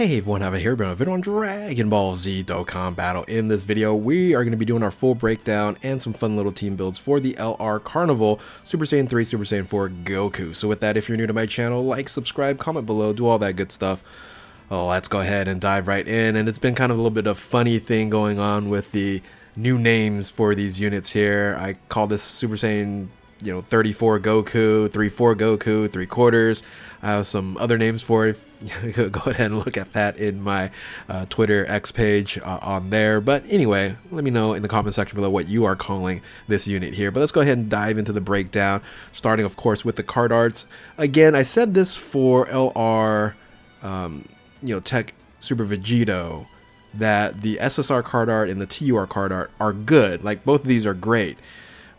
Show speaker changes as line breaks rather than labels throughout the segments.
Hey everyone, have a here, been a video on Dragon Ball Z Dokkan Battle. In this video, we are going to be doing our full breakdown and some fun little team builds for the LR Carnival Super Saiyan 3, Super Saiyan 4 Goku. So with that, if you're new to my channel, like, subscribe, comment below, do all that good stuff. Oh, let's go ahead and dive right in. And it's been kind of a little bit of funny thing going on with the new names for these units here. I call this Super Saiyan 34 Goku, 34 Goku, 3/4. I have some other names for it. Go ahead and look at that in my Twitter X page on there. But anyway, let me know in the comment section below what you are calling this unit here. But let's go ahead and dive into the breakdown, starting of course with the card arts. Again, I said this for LR, Tech Super Vegito, that the SSR card art and the TUR card art are good. Like, both of these are great.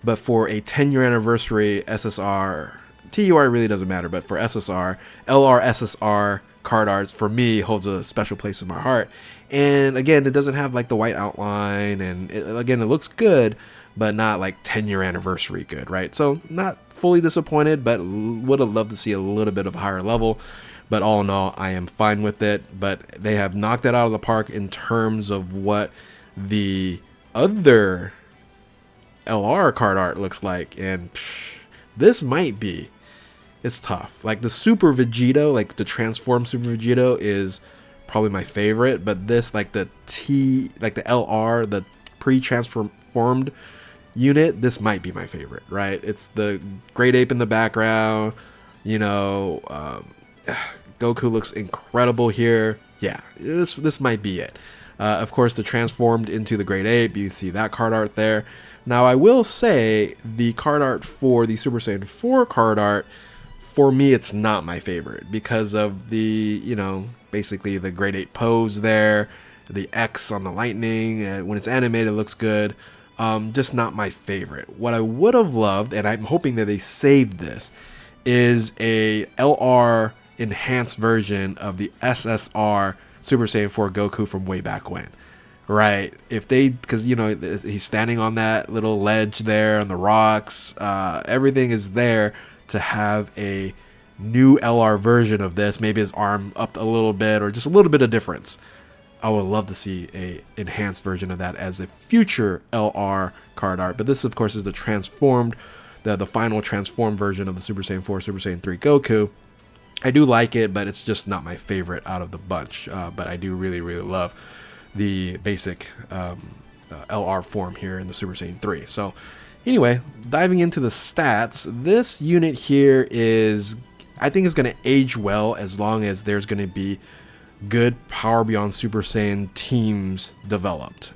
But for a 10-year anniversary SSR, TUR really doesn't matter, but for SSR, LR SSR card arts, for me, holds a special place in my heart. And again, it doesn't have like the white outline, and it looks good, but not like 10-year anniversary good, right? So not fully disappointed, but would have loved to see a little bit of a higher level. But all in all, I am fine with it. But they have knocked it out of the park in terms of what the other LR card art looks like, and this might be, it's tough. Like the Super Vegito, like the transformed Super Vegito, is probably my favorite, but this, like the LR, the pre-transformed unit, this might be my favorite, right? It's the Great Ape in the background, Goku looks incredible here. Yeah, this might be it. Of course, the transformed into the Great Ape, you see that card art there. Now, I will say the card art for the Super Saiyan 4 card art, for me, it's not my favorite because of the, basically the Great Ape pose there, the X on the lightning, and when it's animated, it looks good. Just not my favorite. What I would have loved, and I'm hoping that they saved this, is a LR enhanced version of the SSR Super Saiyan 4 Goku from way back when. Right, if they, because he's standing on that little ledge there on the rocks, everything is there to have a new LR version of this. Maybe his arm up a little bit, or just a little bit of difference. I would love to see a enhanced version of that as a future LR card art. But this, of course, is the transformed, the final transformed version of the Super Saiyan 4, Super Saiyan 3 Goku. I do like it, but it's just not my favorite out of the bunch. But I do really, really love the basic LR form here in the Super Saiyan 3. So anyway, diving into the stats, this unit here is, I think, is going to age well as long as there's going to be good Power Beyond Super Saiyan teams developed,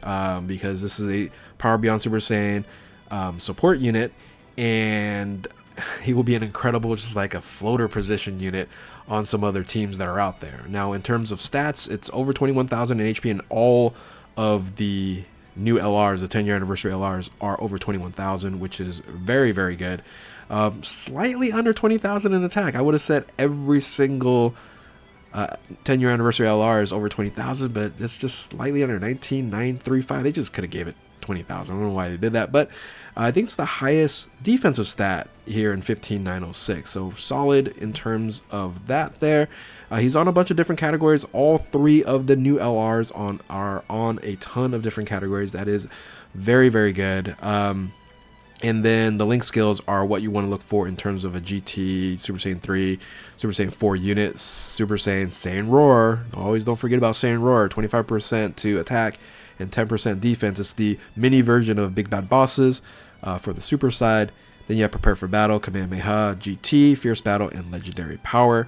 because this is a Power Beyond Super Saiyan support unit, and he will be an incredible, just like a floater position unit on some other teams that are out there. Now, in terms of stats, it's over 21,000 in HP, and all of the new LRs, the 10-year anniversary LRs, are over 21,000, which is very, very good. Slightly under 20,000 in attack. I would have said every single 10-year anniversary LR is over 20,000, but it's just slightly under 19,935. They just could have gave it 20,000. I don't know why they did that, but I think it's the highest defensive stat here in 15,906. So solid in terms of that there. He's on a bunch of different categories. All three of the new LRs are on a ton of different categories. That is very, very good. And then the link skills are what you want to look for in terms of a GT, Super Saiyan 3, Super Saiyan 4 unit, Super Saiyan Roar. Always don't forget about Saiyan Roar. 25% to attack and 10% defense. It's the mini version of Big Bad Bosses for the super side. Then you have Prepare for Battle, Kamehameha, GT, Fierce Battle, and Legendary Power.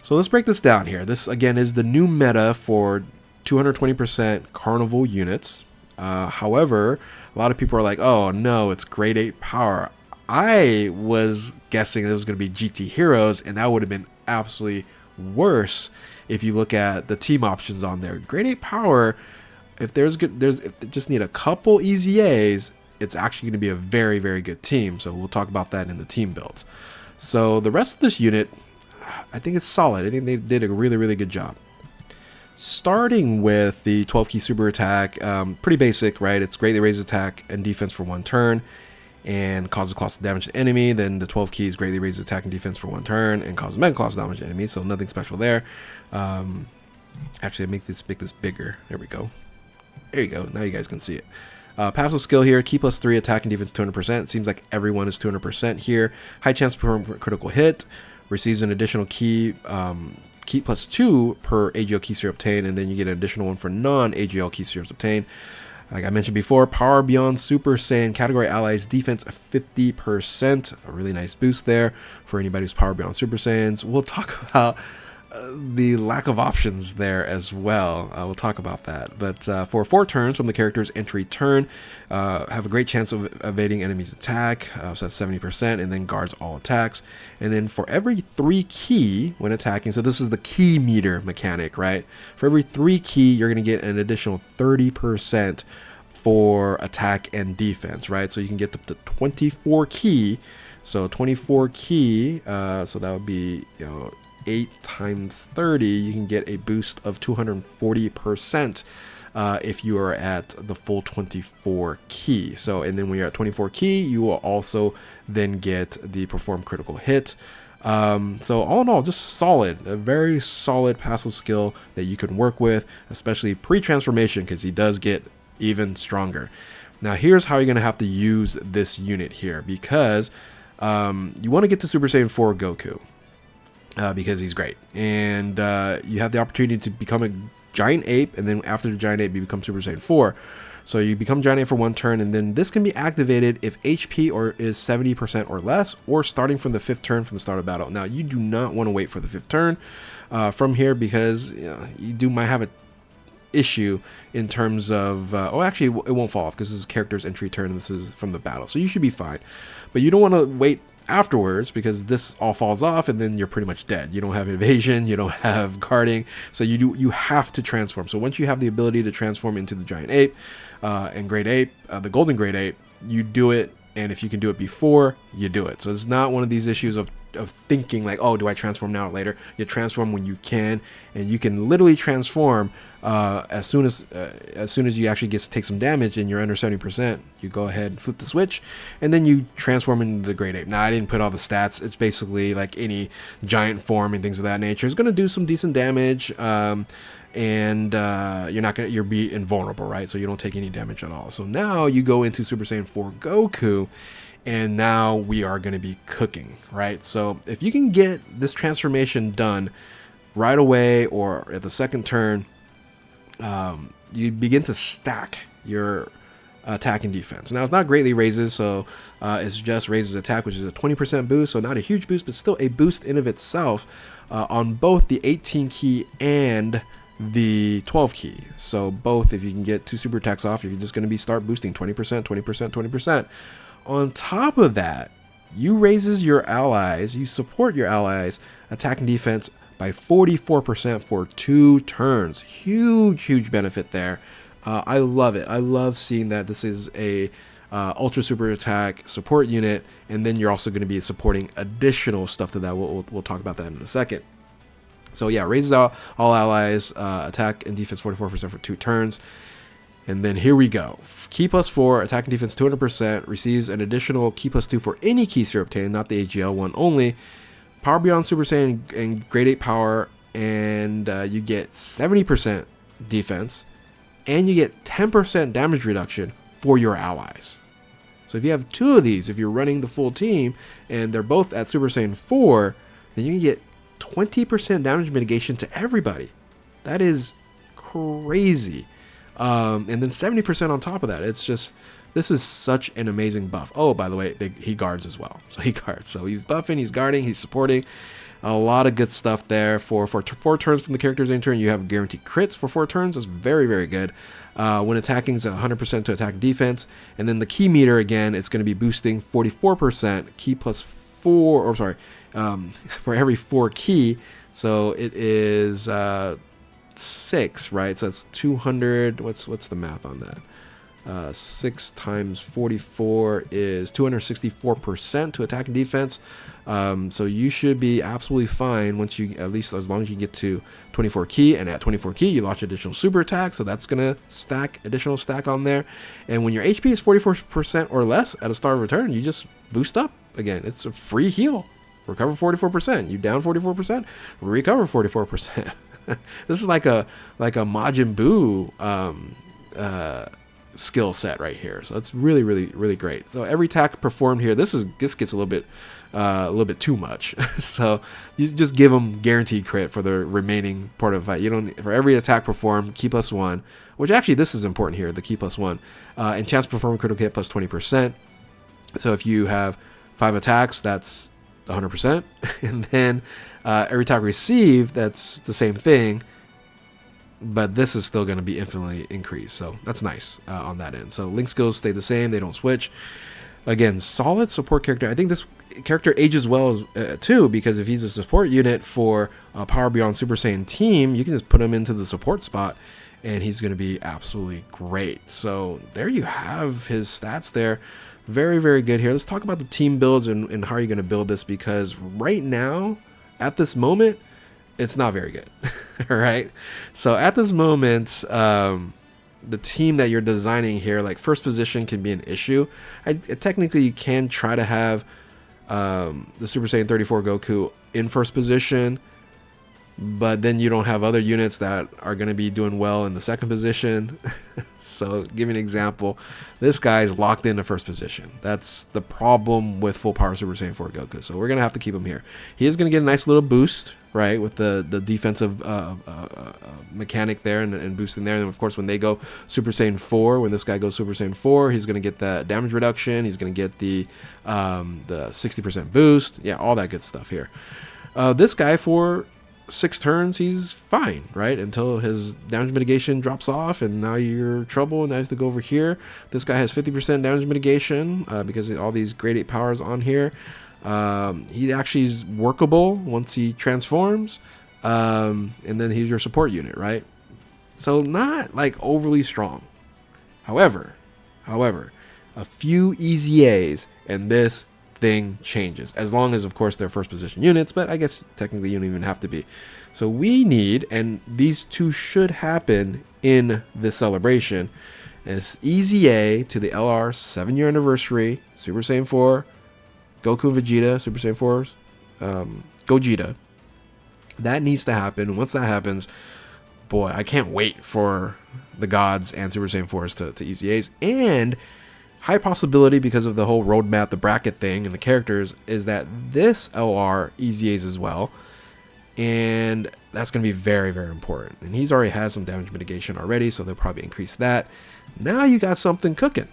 So let's break this down here. This, again, is the new meta for 220% Carnival units. However, a lot of people are like, oh no, it's Grade 8 Power. I was guessing it was going to be GT Heroes, and that would have been absolutely worse if you look at the team options on there. Grade 8 Power, if they just need a couple easy A's, it's actually going to be a very, very good team. So we'll talk about that in the team builds. So the rest of this unit, I think it's solid. I think they did a really, really good job. Starting with the 12 key super attack, pretty basic, right? It's greatly raises attack and defense for 1 turn and causes colossal damage to enemy. Then the 12 keys greatly raises attack and defense for 1 turn and causes mega colossal damage to enemy. So nothing special there. Actually, make this bigger. There we go. There you go. Now you guys can see it. Passive skill here, key +3, attack and defense 200%. Seems like everyone is 200% here. High chance to perform critical hit. Receives an additional key +2 per AGL key sphere obtained, and then you get an additional one for non-AGL key spheres obtained. Like I mentioned before, power beyond Super Saiyan category allies defense 50%. A really nice boost there for anybody who's power beyond Super Saiyans. We'll talk about the lack of options there as well. We'll talk about that. But for 4 turns from the character's entry turn, have a great chance of evading enemies' attack, so that's 70%, and then guards all attacks. And then for every 3 key when attacking, so this is the key meter mechanic, right? For every 3 key, you're going to get an additional 30% for attack and defense, right? So you can get up to 24 key. So 24 key, so that would be, 8 times 30, you can get a boost of 240% if you are at the full 24 key. So, and then when you're at 24 key, you will also then get the perform critical hit. So all in all, just solid, a very solid passive skill that you can work with, especially pre-transformation, because he does get even stronger. Now here's how you're going to have to use this unit here, because you want to get to Super Saiyan 4 Goku. Because he's great, and you have the opportunity to become a giant ape, and then after the giant ape you become Super Saiyan 4. So you become giant ape for 1 turn, and then this can be activated if HP is 70% or less, or starting from the 5th turn from the start of battle. Now you do not want to wait for the 5th turn from here, because you might have a issue in terms of actually it won't fall off because this is character's entry turn and this is from the battle, so you should be fine. But you don't want to wait afterwards, because this all falls off and then you're pretty much dead. You don't have evasion, you don't have guarding, so you have to transform. So once you have the ability to transform into the giant ape and great ape, the golden great ape, you do it. And if you can do it before, you do it. So it's not one of these issues of thinking like, oh, do I transform now or later? You transform when you can, and you can literally transform as soon as you actually take some damage and you're under 70%. You go ahead and flip the switch, and then you transform into the great ape. Now I didn't put all the stats. It's basically like any giant form and things of that nature. It's going to do some decent damage. And you'll be invulnerable, right? So you don't take any damage at all. So now you go into Super Saiyan 4 Goku, and now we are going to be cooking, right? So if you can get this transformation done right away or at the 2nd turn, you begin to stack your attack and defense. Now it's not greatly raises, so it's just raises attack, which is a 20% boost, so not a huge boost, but still a boost in of itself on both the 18 key and the 12 key. So both, if you can get 2 super attacks off, you're just going to be start boosting 20%, 20%, 20%. On top of that, you raises your allies, you support your allies attack and defense by 44% for 2 turns. Huge benefit there. I love it. I love seeing that this is a ultra super attack support unit, and then you're also going to be supporting additional stuff to that. We'll talk about that in a second. So yeah, raises all allies attack and defense 44% for 2 turns. And then here we go. Key +4, attack and defense 200%, receives an additional key +2 for any key sphere obtained, not the AGL one only. Power beyond Super Saiyan and Grade 8 power, and you get 70% defense, and you get 10% damage reduction for your allies. So if you have 2 of these, if you're running the full team, and they're both at Super Saiyan 4, then you can get 20% damage mitigation to everybody. That is crazy. And then 70% on top of that. It's just, this is such an amazing buff. Oh, by the way, he guards as well. So he guards. So he's buffing, he's guarding, he's supporting. A lot of good stuff there. For 4 turns from the character's in turn, you have guaranteed crits for 4 turns. That's very good. When attacking is 100% to attack defense. And then the key meter, again, it's going to be boosting 44%, key +4, or sorry, for every 4 key. So it is 6, right? So that's 200. What's the math on that? 6 times 44 is 264% to attack and defense. So you should be absolutely fine once you, at least as long as you get to 24 key, and at 24 key you launch additional super attack, so that's gonna stack additional stack on there. And when your HP is 44% or less at a start of return, you just boost up again. It's a free heal. Recover 44%. You down 44%, recover 44%. This is like a Majin Buu skill set right here. So it's really, really, really great. So every attack performed here, this gets a little bit too much. So you just give them guaranteed crit for the remaining part of the fight. You don't, for every attack performed, key +1, which actually this is important here, the key +1, and chance to perform a critical hit +20%. So if you have 5 attacks, that's 100%, and then every attack received, that's the same thing, but this is still going to be infinitely increased, so that's nice on that end. So link skills stay the same, they don't switch. Again, solid support character. I think this character ages well too, because if he's a support unit for a Power Beyond Super Saiyan team, you can just put him into the support spot and he's going to be absolutely great. So there you have his stats there. Very, very good here. Let's talk about the team builds and how you're going to build this, because right now, at this moment, it's not very good. All right. So at this moment, the team that you're designing here, like first position can be an issue. Technically, you can try to have the Super Saiyan 34 Goku in first position, but then you don't have other units that are going to be doing well in the second position. So give me an example. This guy's locked into first position. That's the problem with full power Super Saiyan 4 Goku. So we're going to have to keep him here. He is going to get a nice little boost, right, with the defensive mechanic there and boosting there. And of course, when they go Super Saiyan 4, when this guy goes Super Saiyan 4, he's going to get the damage reduction. He's going to get the 60% boost. Yeah, all that good stuff here. This guy, for 6 turns, he's fine, right, until his damage mitigation drops off, and now you're in trouble, and I have to go over here. This guy has 50% damage mitigation because of all these grade 8 powers on here. He actually is workable once he transforms, and then he's your support unit, right? So not like overly strong. However, a few easy A's, and this thing changes, as long as of course they're first position units, but I guess technically you don't even have to be. So we need, and these two should happen in this celebration, is easy A to the LR 7-year anniversary Super Saiyan 4 Goku Vegeta, Super Saiyan 4's Gogeta. That needs to happen. Once that happens, boy, I can't wait for the gods and Super Saiyan 4s to easy A's. And high possibility, because of the whole roadmap, the bracket thing, and the characters, is that this LR easy A's as well. And that's going to be very, very important. And he's already had some damage mitigation already, so they'll probably increase that. Now you got something cooking.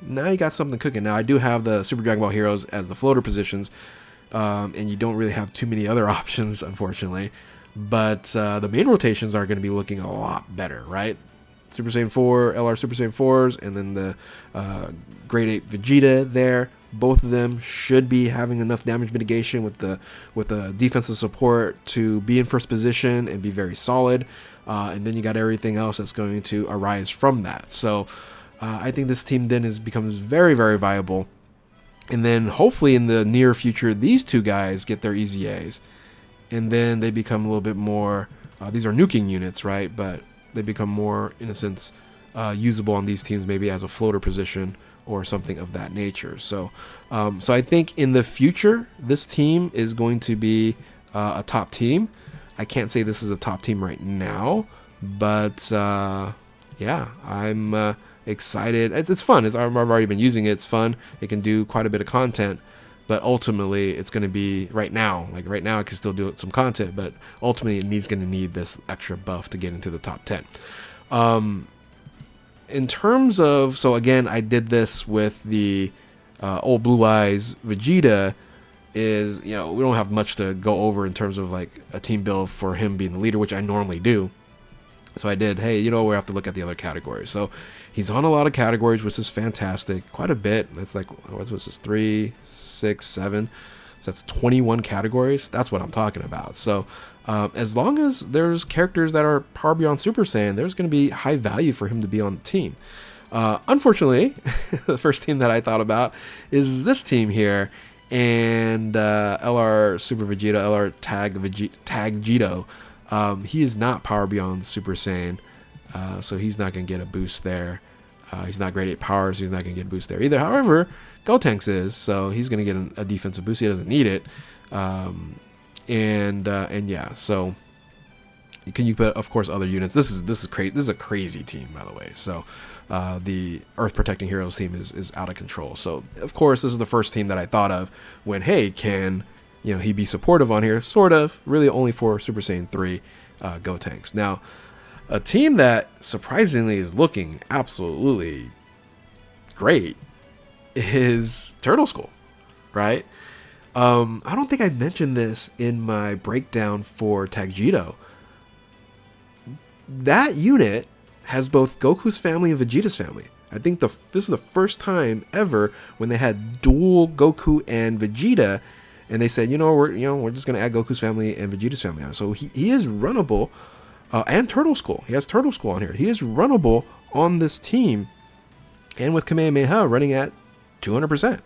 Now I do have the Super Dragon Ball Heroes as the floater positions, and you don't really have too many other options, unfortunately. But the main rotations are going to be looking a lot better, right? Super Saiyan 4, LR Super Saiyan 4s, and then the grade 8 Vegeta there. Both of them should be having enough damage mitigation with the defensive support to be in first position and be very solid. And then you got everything else that's going to arise from that. So I think this team then becomes very, very viable. And then hopefully in the near future, these two guys get their easy A's. And then they become a little bit more, these are nuking units, right? But they become more, in a sense, usable on these teams, maybe as a floater position or something of that nature. So so I think in the future, this team is going to be a top team. I can't say this is a top team right now, but yeah, I'm excited. It's fun. I've already been using it. It's fun. It can do quite a bit of content. But ultimately, it's going to be right now. Like right now, I can still do some content, but ultimately, it's going to need this extra buff to get into the top 10. In terms of, so again, I did this with the old Blue Eyes Vegeta. Is, you know, we don't have much to go over in terms of like a team build for him being the leader, which I normally do. So I did, hey, you know, we have to look at the other categories. So he's on a lot of categories, which is fantastic. Quite a bit. It's like, what's this? 3, 6, 7. So that's 21 categories. That's what I'm talking about. So as long as there's characters that are Power Beyond Super Saiyan, there's going to be high value for him to be on the team. Unfortunately, the first team that I thought about is this team here. And LR Super Vegeta, LR Tag Jito. He is not Power Beyond Super Saiyan, so he's not going to get a boost there. He's not grade 8 power, so he's not going to get a boost there either. However, Gotenks is, so he's going to get a defensive boost. He doesn't need it. And yeah, so Can you put, of course, other units? This is crazy. This is a crazy team, by the way. So the Earth Protecting Heroes team is out of control. So of course, this is the first team that I thought of when, hey, can he be supportive on here? Sort of. Really only for Super Saiyan 3 Gotenks. Now, a team that surprisingly is looking absolutely great is Turtle School, right? I don't think I mentioned this in my breakdown for Tagito. That unit has both Goku's family and Vegeta's family. I think this is the first time ever when they had dual Goku and Vegeta, and they said, we're just gonna add Goku's family and Vegeta's family on. So he is runnable, and Turtle School. He has Turtle School on here. He is runnable on this team, and with Kamehameha running at 200%.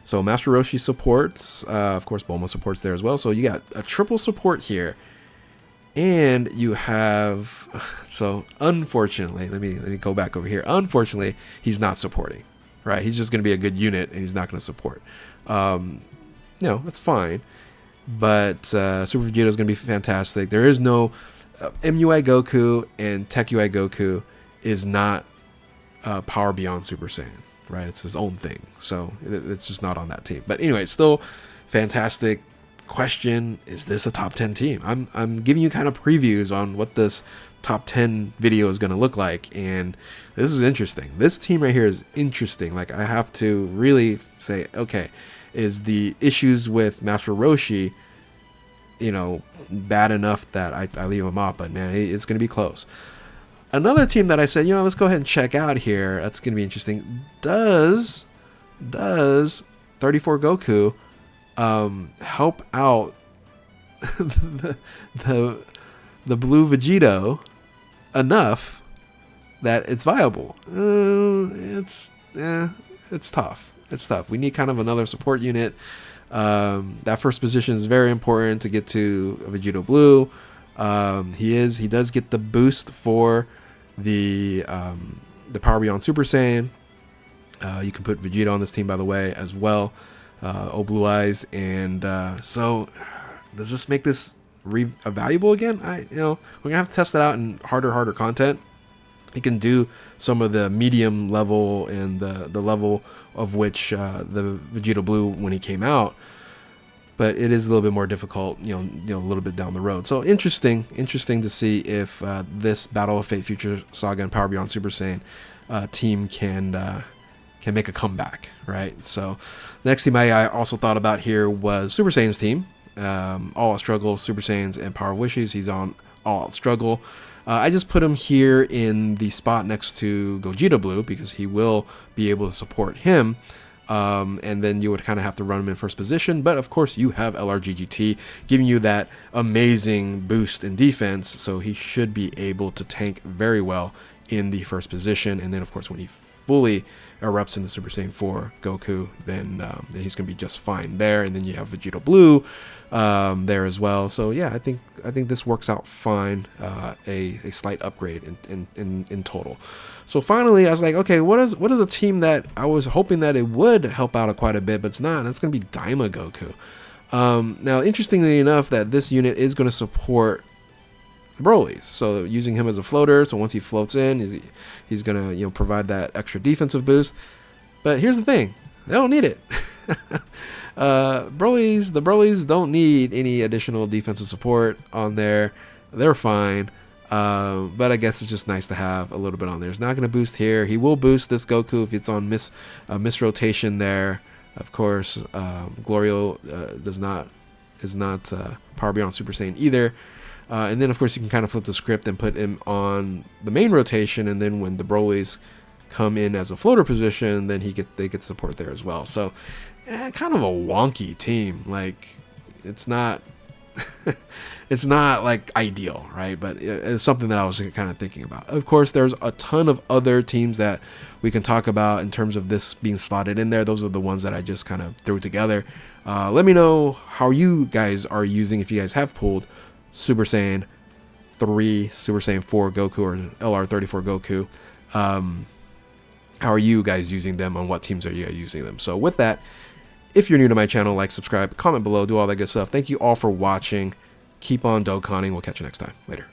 So Master Roshi supports, of course, Bulma supports there as well. So you got a triple support here. And you have, so unfortunately, let me go back over here. Unfortunately, he's not supporting, right? He's just going to be a good unit, and he's not going to support. That's fine. But Super Vegeta is going to be fantastic. There is no MUI Goku, and Tech UI Goku is not Power Beyond Super Saiyan, right? It's his own thing, so it's just not on that team. But anyway, it's still fantastic. Question, is this a top 10 team? I'm giving you kind of previews on what this top 10 video is going to look like, and this is interesting. This team right here is interesting. Like, I have to really say, okay, is the issues with Master Roshi bad enough that I leave him off? But man, it's going to be close. Another team that I said, let's go ahead and check out here, that's going to be interesting. Does 34 Goku help out the blue Vegito enough that it's viable? It's tough. It's tough. We need kind of another support unit. That first position is very important to get to Vegito Blue. He does get the boost for the Power Beyond Super Saiyan. You can put Vegeta on this team, by the way, as well. Blue Eyes, and so does this make this valuable again? We're gonna have to test it out in harder content. He can do some of the medium level and the level of which the Vegeta Blue when he came out, but it is a little bit more difficult, a little bit down the road. So interesting to see if this Battle of Fate Future Saga and Power Beyond Super Saiyan team can make a comeback, right? So next team I also thought about here was Super Saiyan's team. All Out Struggle, Super Saiyans, and Power Wishes. He's on All Out Struggle. I just put him here in the spot next to Gogeta Blue because he will be able to support him. And then you would kind of have to run him in first position. But of course, you have LRGGT giving you that amazing boost in defense. So he should be able to tank very well in the first position. And then, of course, when he fully erupts in the Super Saiyan 4 Goku, then he's going to be just fine there. And then you have Vegeta Blue there as well. So yeah, I think this works out fine. A slight upgrade in total. So finally, I was like, okay, what is a team that I was hoping that it would help out quite a bit, but it's not. That's going to be Daima Goku. Now, interestingly enough, that this unit is going to support the Broly's. So using him as a floater, so once he floats in, he's going to provide that extra defensive boost. But here's the thing, they don't need it. The Broly's don't need any additional defensive support on there. They're fine. But I guess it's just nice to have a little bit on there. It's not going to boost here. He will boost this Goku if it's on miss rotation there. Of course, Glorio is not Power Beyond Super Saiyan either. And then, of course, you can kind of flip the script and put him on the main rotation. And then when the Broly's come in as a floater position, then they get support there as well. So, kind of a wonky team. Like, it's not it's not like ideal, right? But it's something that I was kind of thinking about. Of course, there's a ton of other teams that we can talk about in terms of this being slotted in there. Those are the ones that I just kind of threw together. Let me know how you guys are using, if you guys have pulled Super Saiyan 3, Super Saiyan 4 Goku, or LR34 Goku. How are you guys using them? On what teams are you guys using them? So with that, if you're new to my channel, like, subscribe, comment below, do all that good stuff. Thank you all for watching. Keep on Dokkaning. We'll catch you next time. Later.